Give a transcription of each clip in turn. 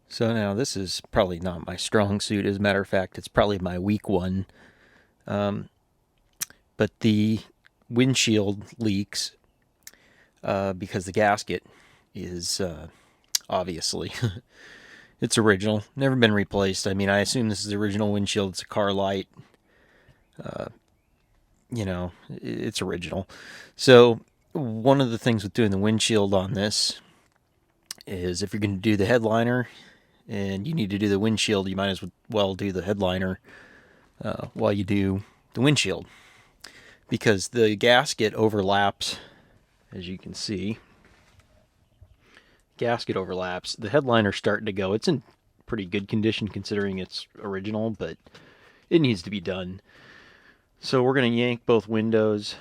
So now this is probably not my strong suit. As a matter of fact, it's probably my weak one. Um, but the windshield leaks because the gasket is obviously it's original, never been replaced. I mean, I assume this is the original windshield. It's a car light. Uh, it's original. So one of the things with doing the windshield on this is if you're going to do the headliner and you need to do the windshield, you might as well do the headliner while you do the windshield, because the gasket overlaps, as you can see. Gasket overlaps. The headliner's starting to go. It's in pretty good condition considering it's original, but it needs to be done. So we're going to yank both windows,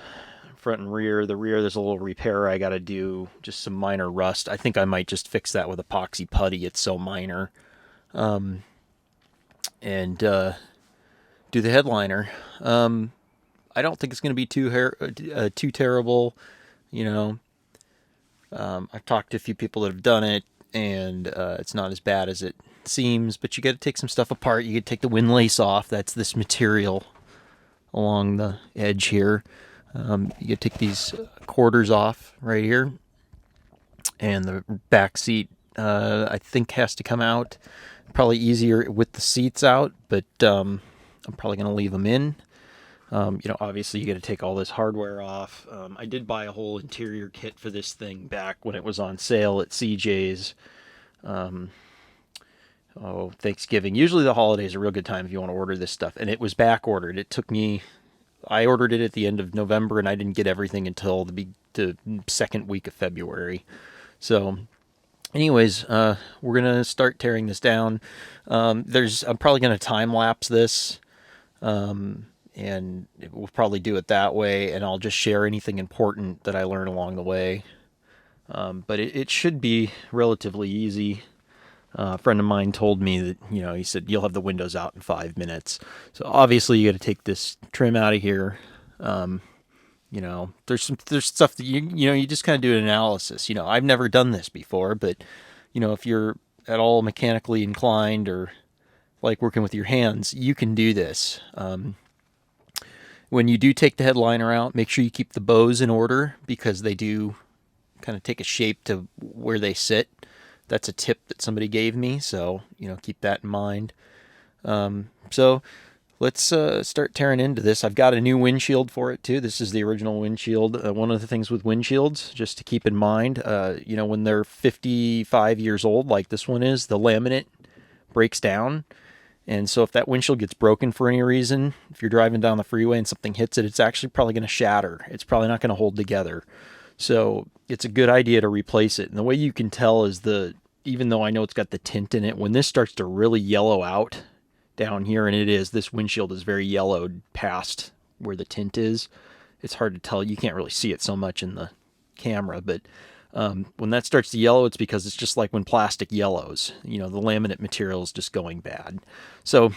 front and rear. The rear, there's a little repair I got to do, just some minor rust. I think I might just fix that with epoxy putty. It's so minor. And do the headliner. I don't think it's going to be too terrible. You know, I've talked to a few people that have done it, and it's not as bad as it seems. But you got to take some stuff apart. You got to take the windlace off. That's this material along the edge here. You got to take these quarters off right here, and the back seat I think has to come out. Probably easier with the seats out, but I'm probably going to leave them in. Obviously you got to take all this hardware off. I did buy a whole interior kit for this thing back when it was on sale at CJ's. Thanksgiving. Usually the holidays are a real good time if you want to order this stuff. And it was back ordered. I ordered it at the end of November, and I didn't get everything until the second week of February. So anyways, we're going to start tearing this down. I'm probably going to time lapse this. And we'll probably do it that way, and I'll just share anything important that I learn along the way. But it should be relatively easy. A friend of mine told me that, he said, you'll have the windows out in 5 minutes. So obviously you got to take this trim out of here. There's stuff that you just kind of do an analysis. I've never done this before, but, if you're at all mechanically inclined or like working with your hands, you can do this. When you do take the headliner out, make sure you keep the bows in order, because they do kind of take a shape to where they sit. That's a tip that somebody gave me, so keep that in mind. So let's start tearing into this. I've got a new windshield for it too. This is the original windshield. One of the things with windshields, just to keep in mind, when they're 55 years old, like this one is, the laminate breaks down. And so if that windshield gets broken for any reason, if you're driving down the freeway and something hits it, it's actually probably going to shatter. It's probably not going to hold together. So it's a good idea to replace it. And the way you can tell is even though I know it's got the tint in it, when this starts to really yellow out down here, and this windshield is very yellowed past where the tint is. It's hard to tell. You can't really see it so much in the camera, but when that starts to yellow, it's because it's just like when plastic yellows. The laminate material is just going bad. So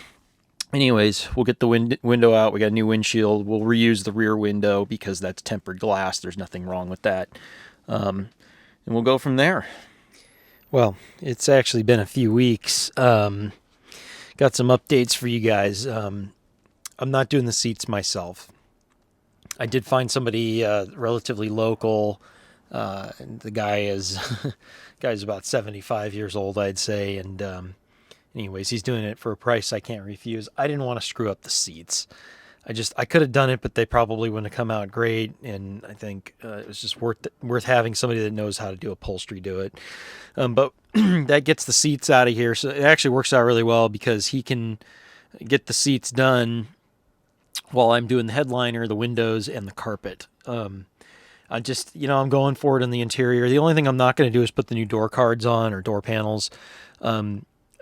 anyways, we'll get the window out. We got a new windshield. We'll reuse the rear window because that's tempered glass. There's nothing wrong with that. And we'll go from there. Well, it's actually been a few weeks. Got some updates for you guys. I'm not doing the seats myself. I did find somebody relatively local. The guy is guy's about 75 years old, I'd say, and anyways, he's doing it for a price I can't refuse. I didn't want to screw up the seats. I could have done it, but they probably wouldn't have come out great, and I think it was just worth having somebody that knows how to do upholstery do it. But that gets the seats out of here, so it actually works out really well because he can get the seats done while I'm doing the headliner, the windows, and the carpet. I'm going for it in the interior. The only thing I'm not going to do is put the new door cards on or door panels.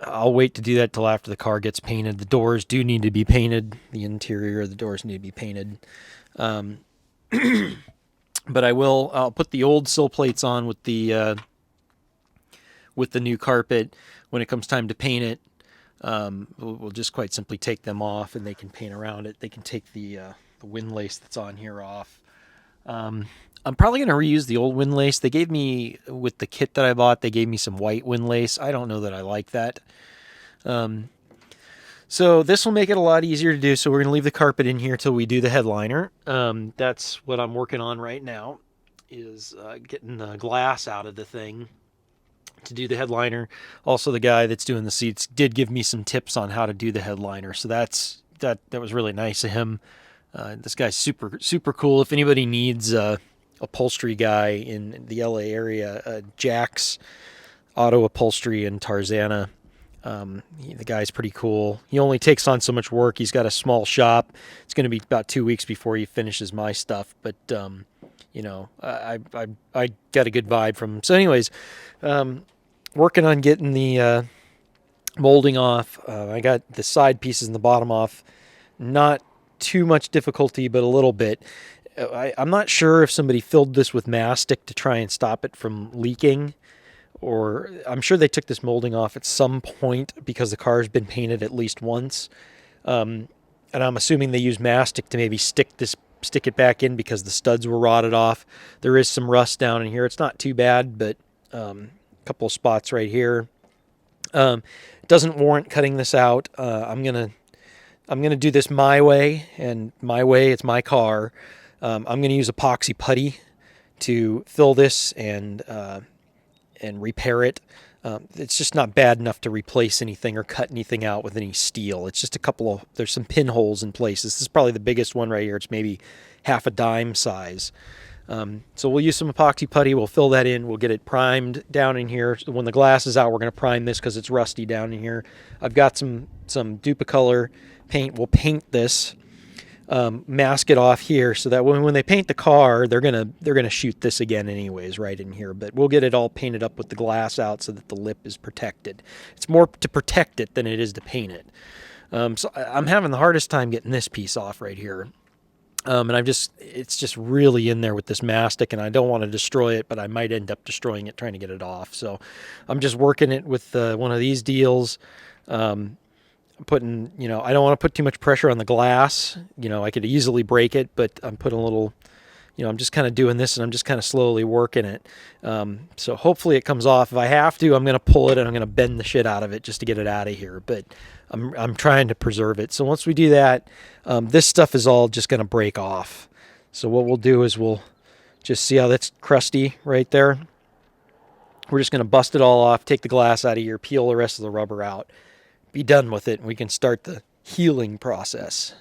I'll wait to do that till after the car gets painted. The doors do need to be painted. The interior of the doors need to be painted. But I'll put the old sill plates on with the new carpet. When it comes time to paint it, we'll just quite simply take them off, and they can paint around it. They can take the windlace that's on here off. I'm probably going to reuse the old windlace. They gave me, with the kit that I bought, they gave me some white windlace. I don't know that I like that. So this will make it a lot easier to do. So we're going to leave the carpet in here till we do the headliner. That's what I'm working on right now, is getting the glass out of the thing to do the headliner. Also, the guy that's doing the seats did give me some tips on how to do the headliner. So that was really nice of him. This guy's super cool. If anybody needs a upholstery guy in the LA area, Jack's Auto Upholstery in Tarzana. The guy's pretty cool. He only takes on so much work. He's got a small shop. It's going to be about 2 weeks before he finishes my stuff. But, you know, I got a good vibe from him. So anyways, working on getting the molding off. I got the side pieces and the bottom off. Not too much difficulty, but a little bit. I'm not sure if somebody filled this with mastic to try and stop it from leaking, or I'm sure they took this molding off at some point because the car's been painted at least once. And I'm assuming they used mastic to maybe stick it back in because the studs were rotted off. There is some rust down in here. It's not too bad, but a couple of spots right here. It doesn't warrant cutting this out. I'm gonna do this my way, and my way, it's my car. I'm gonna use epoxy putty to fill this and repair it. It's just not bad enough to replace anything or cut anything out with any steel. It's just there's some pinholes in places. This is probably the biggest one right here. It's maybe half a dime size. So we'll use some epoxy putty. We'll fill that in. We'll get it primed down in here. When the glass is out, we're going to prime this because it's rusty down in here. I've got some Duplicolor paint. We'll paint this, mask it off here so that when they paint the car, they're gonna shoot this again anyways right in here. But we'll get it all painted up with the glass out so that the lip is protected. It's more to protect it than it is to paint it. So I'm having the hardest time getting this piece off right here. And it's just really in there with this mastic, and I don't want to destroy it, but I might end up destroying it trying to get it off. So I'm just working it with one of these deals. Putting, you know, I don't want to put too much pressure on the glass. You know, I could easily break it, but I'm putting a little, you know, I'm just kind of doing this and I'm just kind of slowly working it. So hopefully it comes off. If I have to, I'm going to pull it and I'm going to bend the shit out of it just to get it out of here. But I'm trying to preserve it. So once we do that, this stuff is all just going to break off. So what we'll do is we'll just see how that's crusty right there. We're just going to bust it all off, take the glass out of here, peel the rest of the rubber out. Be done with it, and we can start the healing process.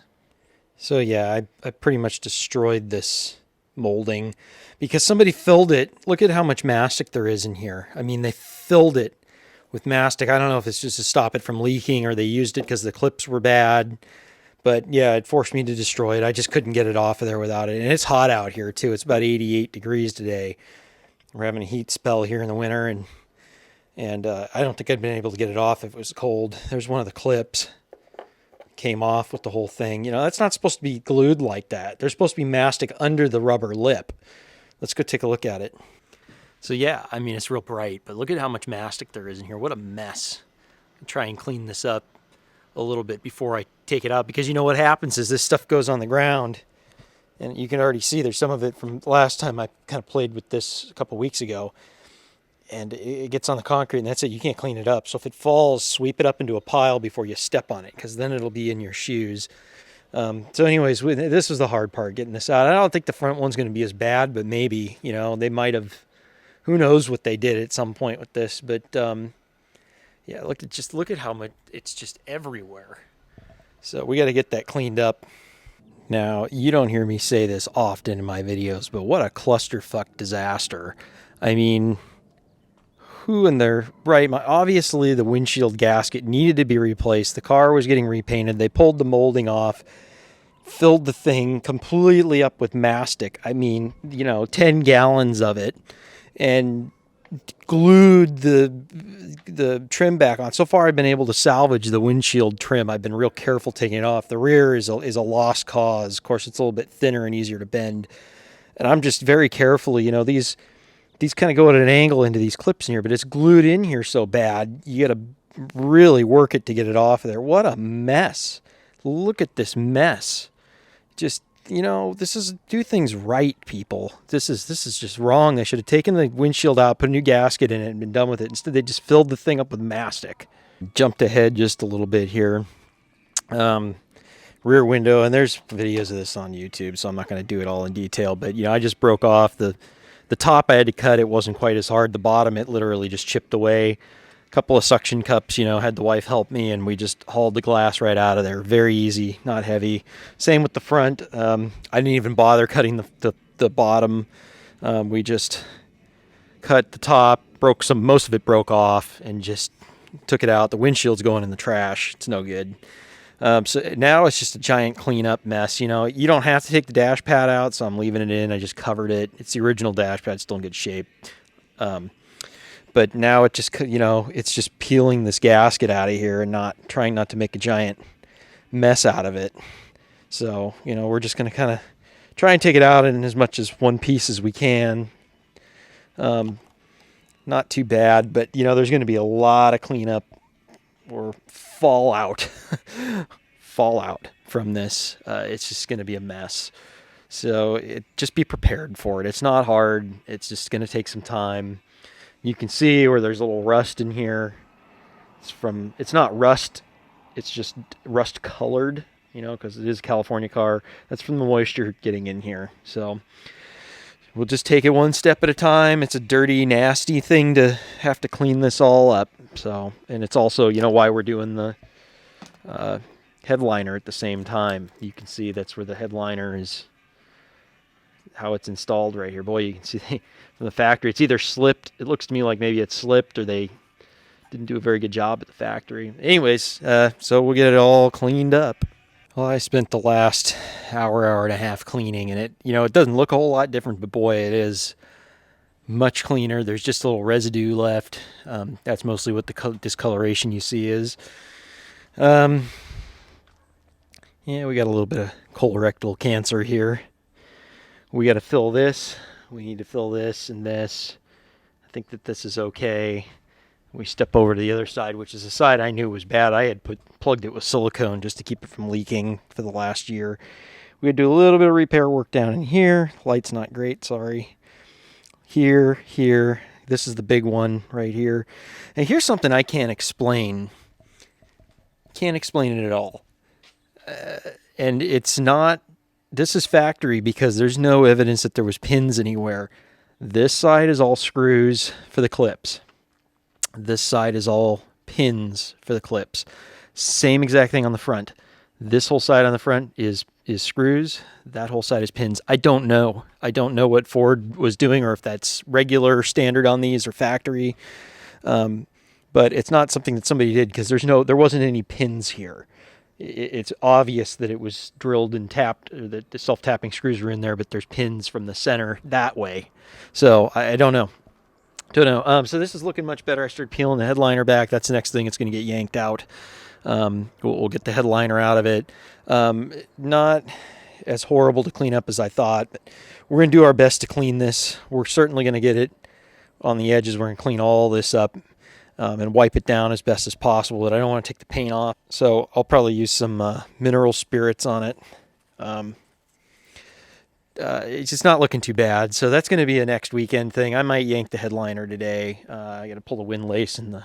So yeah, I pretty much destroyed this molding because somebody filled it. Look at how much mastic there is in here. I mean, they filled it with mastic. I don't know if it's just to stop it from leaking or they used it because the clips were bad. But yeah, it forced me to destroy it. I just couldn't get it off of there without it. And it's hot out here too. It's about 88 degrees today. We're having a heat spell here in the winter, and I don't think I'd been able to get it off if it was cold. There's one of the clips. Came off with the whole thing. You know, that's not supposed to be glued like that. There's supposed to be mastic under the rubber lip. Let's go take a look at it. So yeah, I mean, it's real bright, but look at how much mastic there is in here. What a mess. I'll try and clean this up a little bit before I take it out, because you know what happens is this stuff goes on the ground, and you can already see there's some of it from the last time I kind of played with this a couple weeks ago. And it gets on the concrete, and that's it. You can't clean it up. So if it falls, sweep it up into a pile before you step on it, because then it'll be in your shoes. So anyways, this was the hard part, getting this out. I don't think the front one's going to be as bad, but maybe, you know, they might have, who knows what they did at some point with this. But yeah, look at how much, it's just everywhere. So we got to get that cleaned up. Now, you don't hear me say this often in my videos, but what a clusterfuck disaster. I mean, who in their right mind? Obviously, the windshield gasket needed to be replaced. The car was getting repainted. They pulled the molding off, filled the thing completely up with mastic. I mean, you know, 10 gallons of it, and glued the trim back on. So far, I've been able to salvage the windshield trim. I've been real careful taking it off. The rear is a lost cause. Of course, it's a little bit thinner and easier to bend. And I'm just very carefully, you know, these kind of go at an angle into these clips in here, but it's glued in here so bad, you got to really work it to get it off of there. What a mess. Look at this mess. Just this is do things right, people. This is just wrong. They should have taken the windshield out, put a new gasket in it, and been done with it. Instead, they just filled the thing up with mastic. Jumped ahead just a little bit here. Rear window, and there's videos of this on YouTube, so I'm not going to do it all in detail. But I just broke off the top. I had to cut. It wasn't quite as hard. The bottom, it literally just chipped away. A couple of suction cups, had the wife help me, and we just hauled the glass right out of there. Very easy, not heavy. Same with the front. I didn't even bother cutting the bottom. We just cut the top, most of it broke off, and just took it out. The windshield's going in the trash. It's no good. So now it's just a giant cleanup mess. You don't have to take the dash pad out, so I'm leaving it in. I just covered it. It's the original dash pad, still in good shape. But now it just, it's just peeling this gasket out of here and trying not to make a giant mess out of it. So, we're just going to kind of try and take it out in as much as one piece as we can. Not too bad, but, there's going to be a lot of cleanup or fallout from this. It's just going to be a mess. So just be prepared for it. It's not hard. It's just going to take some time. You can see where there's a little rust in here. It's not rust. It's just rust colored, because it is a California car. That's from the moisture getting in here. So we'll just take it one step at a time. It's a dirty, nasty thing to have to clean this all up. So, and it's also, why we're doing the headliner at the same time. You can see that's where the headliner is, how it's installed right here. Boy, you can see from the factory, it's either slipped. It looks to me like maybe it slipped, or they didn't do a very good job at the factory. Anyways, so we'll get it all cleaned up. Well, I spent the last hour and a half cleaning, and it doesn't look a whole lot different, but boy, it is much cleaner. There's just a little residue left. That's mostly what the discoloration you see is. Yeah, we got a little bit of colorectal cancer here. We got to fill this. We need to fill this and this. I think that this is okay. We step over to the other side, which is the side I knew was bad. I had plugged it with silicone just to keep it from leaking for the last year. We had to do a little bit of repair work down in here. Light's not great, sorry. Here. This is the big one right here. And here's something I can't explain. Can't explain it at all. And it's not... This is factory because there's no evidence that there was pins anywhere. This side is all screws for the clips. This side is all pins for the clips. Same exact thing on the front. This whole side on the front is screws. That whole side is pins. I don't know. I don't know what Ford was doing, or if that's regular standard on these or factory. But it's not something that somebody did, because there wasn't any pins here. It's obvious that it was drilled and tapped, or that the self-tapping screws were in there, but there's pins from the center that way. So I don't know. So this is looking much better. I started peeling the headliner back. That's the next thing that's going to get yanked out. We'll get the headliner out of it. Not as horrible to clean up as I thought, but we're going to do our best to clean this. We're certainly going to get it on the edges. We're going to clean all this up. And wipe it down as best as possible, but I don't want to take the paint off. So I'll probably use some mineral spirits on it. It's just not looking too bad. So that's going to be a next weekend thing. I might yank the headliner today. I got to pull the windlace and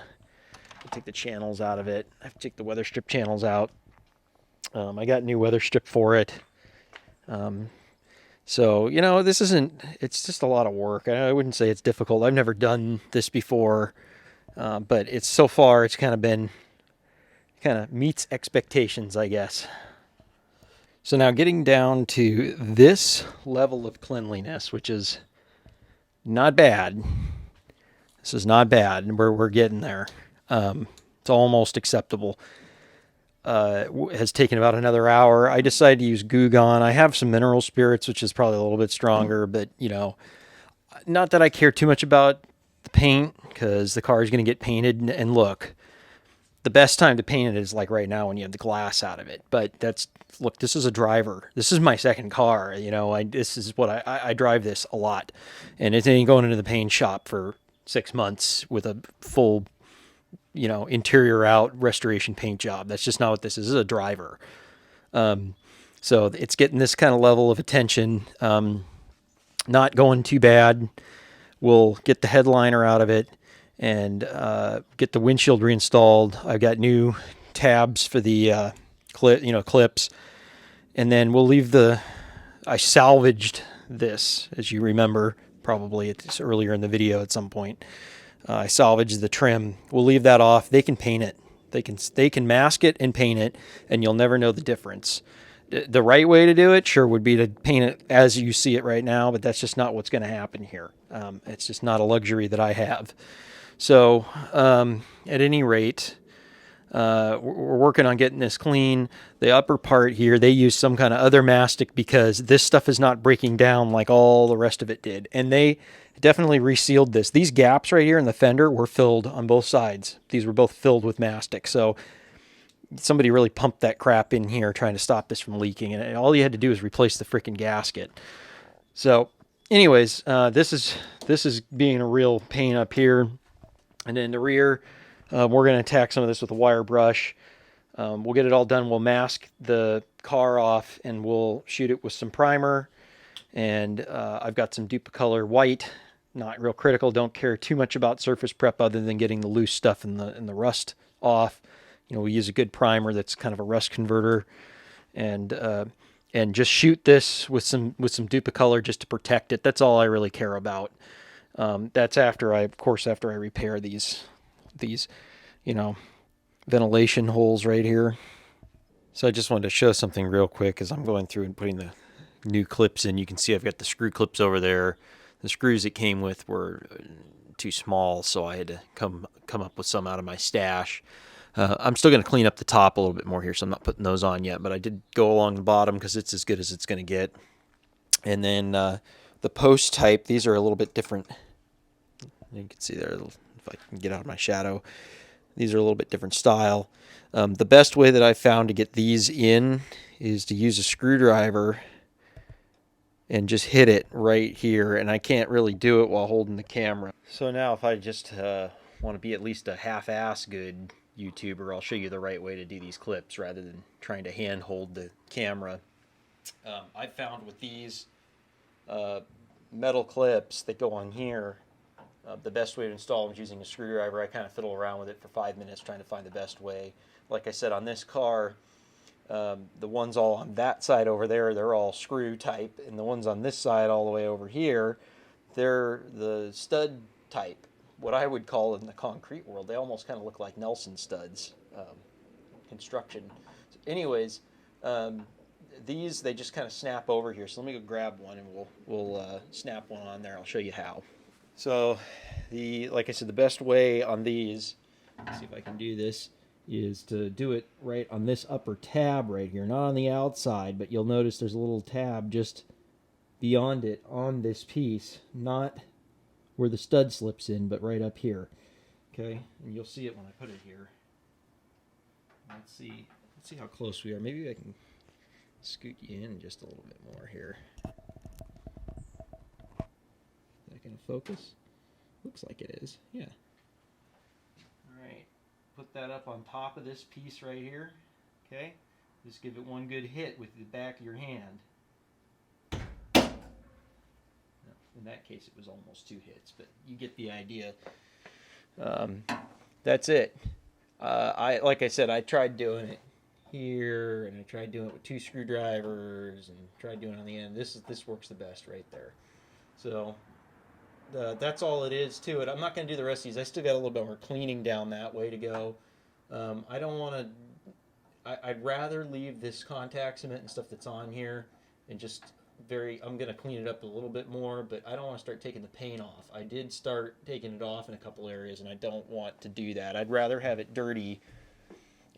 take the channels out of it. I have to take the weather strip channels out. I got new weather strip for it. So, it's just a lot of work. I wouldn't say it's difficult. I've never done this before. But it's kind of meets expectations, I guess. So now getting down to this level of cleanliness, which is not bad. This is not bad. We're getting there. It's almost acceptable. Has taken about another hour. I decided to use Goo Gone. I have some mineral spirits, which is probably a little bit stronger, but not that I care too much about the paint, because the car is going to get painted, and look, the best time to paint it is like right now when you have the glass out of it. But this is a driver. This is my second car. This is what I drive this a lot, and it ain't going into the paint shop for 6 months with a full, interior out restoration paint job. That's just not what this is. This is a driver. So it's getting this kind of level of attention. Not going too bad. We'll get the headliner out of it and get the windshield reinstalled. I've got new tabs for the clips, and then we'll leave I salvaged this, as you remember, probably it's earlier in the video at some point. I salvaged the trim. We'll leave that off. They can paint it. They can mask it and paint it, and you'll never know the difference. The right way to do it, sure, would be to paint it as you see it right now, but that's just not what's going to happen here. It's just not a luxury that I have. So, at any rate, we're working on getting this clean. The upper part here, they use some kind of other mastic because this stuff is not breaking down like all the rest of it did. And they definitely resealed this. These gaps right here in the fender were filled on both sides. These were both filled with mastic. So somebody really pumped that crap in here trying to stop this from leaking. And all you had to do is replace the freaking gasket. So anyways, this is being a real pain up here. And then the rear, we're going to attack some of this with a wire brush. We'll get it all done. We'll mask the car off and we'll shoot it with some primer. And I've got some Duplicolor white. Not real critical. Don't care too much about surface prep other than getting the loose stuff and the rust off. You know, we use a good primer that's kind of a rust converter, and just shoot this with some Duplicolor just to protect it. That's all I really care about. That's after I repair these ventilation holes right here. So I just wanted to show something real quick as I'm going through and putting the new clips in. You can see I've got the screw clips over there. The screws it came with were too small, so I had to come up with some out of my stash. I'm still going to clean up the top a little bit more here, so I'm not putting those on yet, but I did go along the bottom because it's as good as it's going to get. And then the post type, these are a little bit different. You can see there, if I can get out of my shadow, these are a little bit different style. The best way that I've found to get these in is to use a screwdriver and just hit it right here, and I can't really do it while holding the camera. So now if I just want to be at least a half-ass good YouTuber, I'll show you the right way to do these clips rather than trying to hand hold the camera. I found with these metal clips that go on here, the best way to install them is using a screwdriver. I kind of fiddle around with it for 5 minutes trying to find the best way. Like I said, on this car, the ones all on that side over there, they're all screw type, and the ones on this side all the way over here, they're the stud type. What I would call in the concrete world, they almost kind of look like Nelson studs, construction. So anyways, these, they just kind of snap over here. So let me go grab one and we'll snap one on there. I'll show you how. So like I said, the best way on these, let's see if I can do this, is to do it right on this upper tab right here, not on the outside, but you'll notice there's a little tab just beyond it on this piece, not where the stud slips in, but right up here. Okay, and you'll see it when I put it here. Let's see how close we are. Maybe I can scoot you in just a little bit more here. Is that going to focus? Looks like it is. Yeah. All right. Put that up on top of this piece right here. Okay. Just give it one good hit with the back of your hand. In that case, it was almost 2 hits, but you get the idea. That's it. Like I said, I tried doing it here, and I tried doing it with 2 screwdrivers, and tried doing it on the end. This works the best right there. So that's all it is to it. I'm not going to do the rest of these. I still got a little bit more cleaning down that way to go. I don't want to. I'd rather leave this contact cement and stuff that's on here and just I'm going to clean it up a little bit more, but I don't want to start taking the paint off. I did start taking it off in a couple areas, and I don't want to do that. I'd rather have it dirty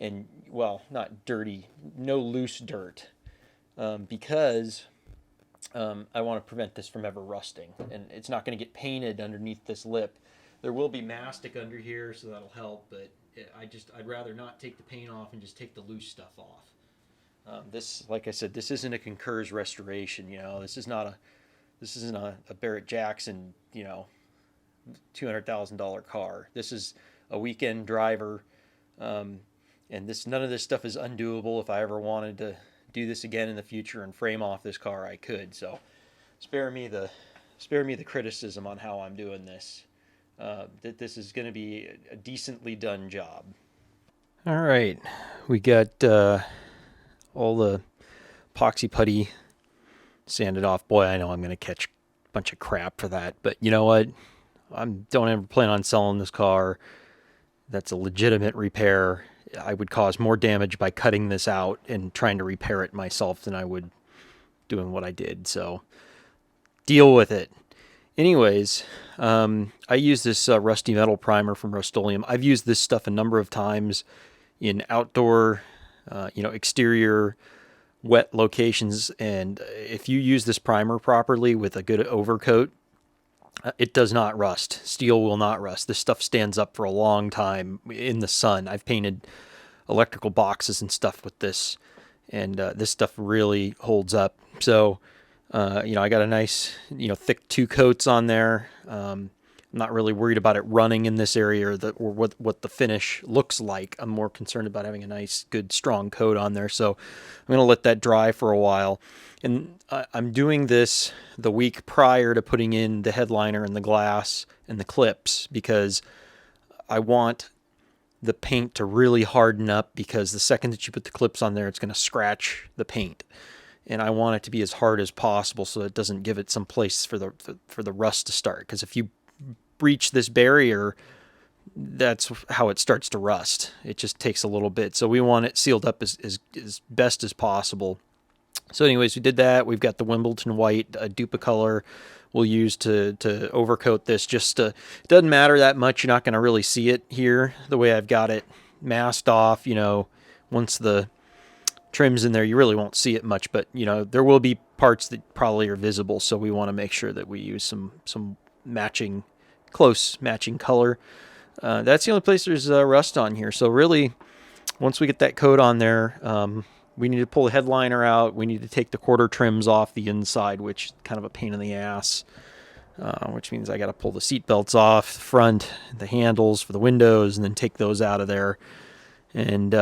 and, well, not dirty, no loose dirt, because I want to prevent this from ever rusting, and it's not going to get painted underneath this lip. There will be mastic under here, so that'll help, but I'd rather not take the paint off and just take the loose stuff off. This, like I said, this isn't a Concurs restoration. You know, this isn't a Barrett Jackson, you know, $200,000 car. This is a weekend driver, and none of this stuff is undoable if I ever wanted to do this again in the future and frame off this car, I could. So spare me the criticism on how I'm doing this. That this is going to be a decently done job. All right, we got all the epoxy putty sanded off. Boy, I know I'm going to catch a bunch of crap for that, but you know what? I don't ever plan on selling this car. That's a legitimate repair. I would cause more damage by cutting this out and trying to repair it myself than I would doing what I did. So deal with it. Anyways, I use this rusty metal primer from Rust-Oleum. I've used this stuff a number of times in outdoor, exterior, wet locations. And if you use this primer properly with a good overcoat, it does not rust. Steel will not rust. This stuff stands up for a long time in the sun. I've painted electrical boxes and stuff with this, and this stuff really holds up. So, I got a nice, thick 2 coats on there. I'm not really worried about it running in this area or what the finish looks like. I'm more concerned about having a nice, good, strong coat on there. So I'm going to let that dry for a while. And I'm doing this the week prior to putting in the headliner and the glass and the clips because I want the paint to really harden up, because the second that you put the clips on there, it's going to scratch the paint. And I want it to be as hard as possible so it doesn't give it some place for the rust to start. Because if you breach this barrier, that's how it starts to rust. It just takes a little bit. So we want it sealed up as best as possible. So anyways, we did that. We've got the Wimbledon white dupa color we'll use to overcoat this. It doesn't matter that much. You're not going to really see it here the way I've got it masked off. Once the trim's in there, you really won't see it much, but there will be parts that probably are visible. So we want to make sure that we use some close matching color. That's the only place there's rust on here. So really, once we get that coat on there, we need to pull the headliner out. We need to take the quarter trims off the inside, which is kind of a pain in the ass, which means I got to pull the seat belts off the front, the handles for the windows, and then take those out of there. And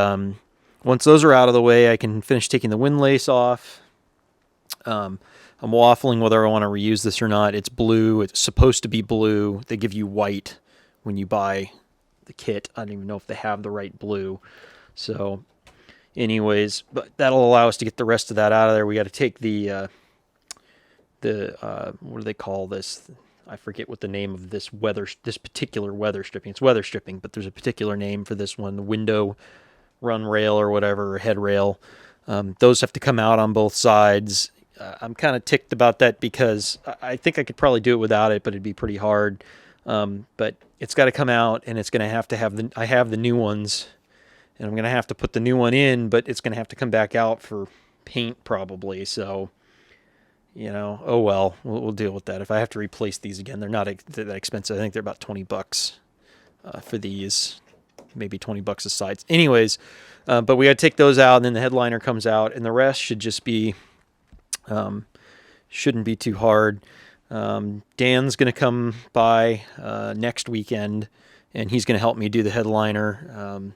once those are out of the way, I can finish taking the windlace off. I'm waffling whether I want to reuse this or not. It's blue. It's supposed to be blue. They give you white when you buy the kit. I don't even know if they have the right blue. So anyways, but that'll allow us to get the rest of that out of there. We got to take the what do they call this? I forget what the name of this particular weather stripping. It's weather stripping, but there's a particular name for this one, the window run rail or whatever, or head rail. Those have to come out on both sides. I'm kind of ticked about that because I think I could probably do it without it, but it'd be pretty hard. But it's got to come out, and it's going to have I have the new ones, and I'm going to have to put the new one in, but it's going to have to come back out for paint probably. So, oh well, we'll deal with that. If I have to replace these again, they're not that expensive. I think they're about $20 for these, maybe $20 a side. Anyways, but we got to take those out, and then the headliner comes out, and the rest should just be, shouldn't be too hard. Dan's going to come by next weekend, and he's going to help me do the headliner,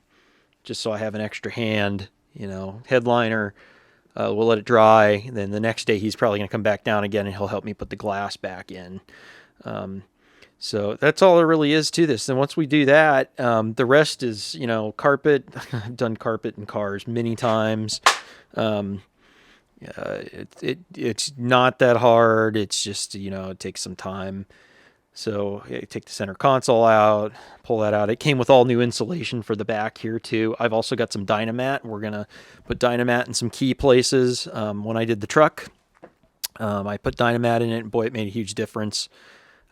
just so I have an extra hand. Headliner, we'll let it dry. Then the next day he's probably going to come back down again, and he'll help me put the glass back in. So that's all there really is to this. And once we do that, the rest is, carpet. I've done carpet in cars many times. It's not that hard. It's just, it takes some time. So take the center console out, pull that out. It came with all new insulation for the back here too. I've also got some Dynamat. We're going to put Dynamat in some key places. When I did the truck, I put Dynamat in it, and boy, it made a huge difference.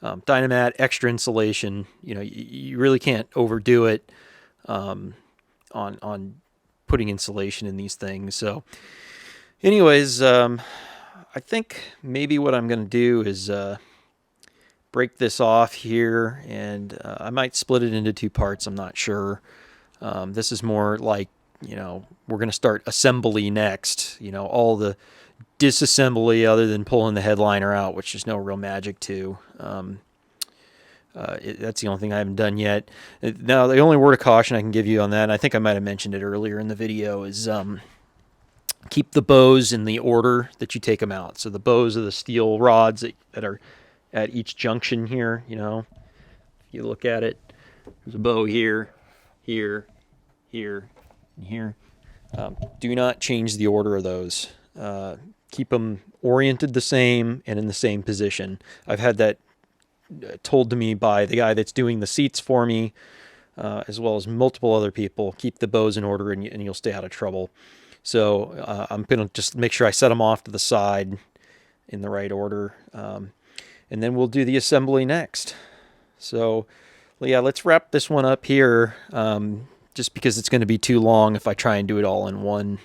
Dynamat, extra insulation, you really can't overdo it on putting insulation in these things. So anyways, I think maybe what I'm going to do is break this off here, and I might split it into 2 parts. I'm not sure. This is more like, we're going to start assembly next, all the disassembly other than pulling the headliner out, which there's no real magic to. That's the only thing I haven't done yet. Now, the only word of caution I can give you on that, and I think I might have mentioned it earlier in the video, is keep the bows in the order that you take them out. So the bows are the steel rods that are at each junction here. You know, if you look at it, there's a bow here, here, here, and here. Do not change the order of those. Keep them oriented the same and in the same position. I've had that told to me by the guy that's doing the seats for me, as well as multiple other people. Keep the bows in order and you'll stay out of trouble. So I'm going to just make sure I set them off to the side in the right order. And then we'll do the assembly next. So yeah, let's wrap this one up here, just because it's going to be too long if I try and do it all in one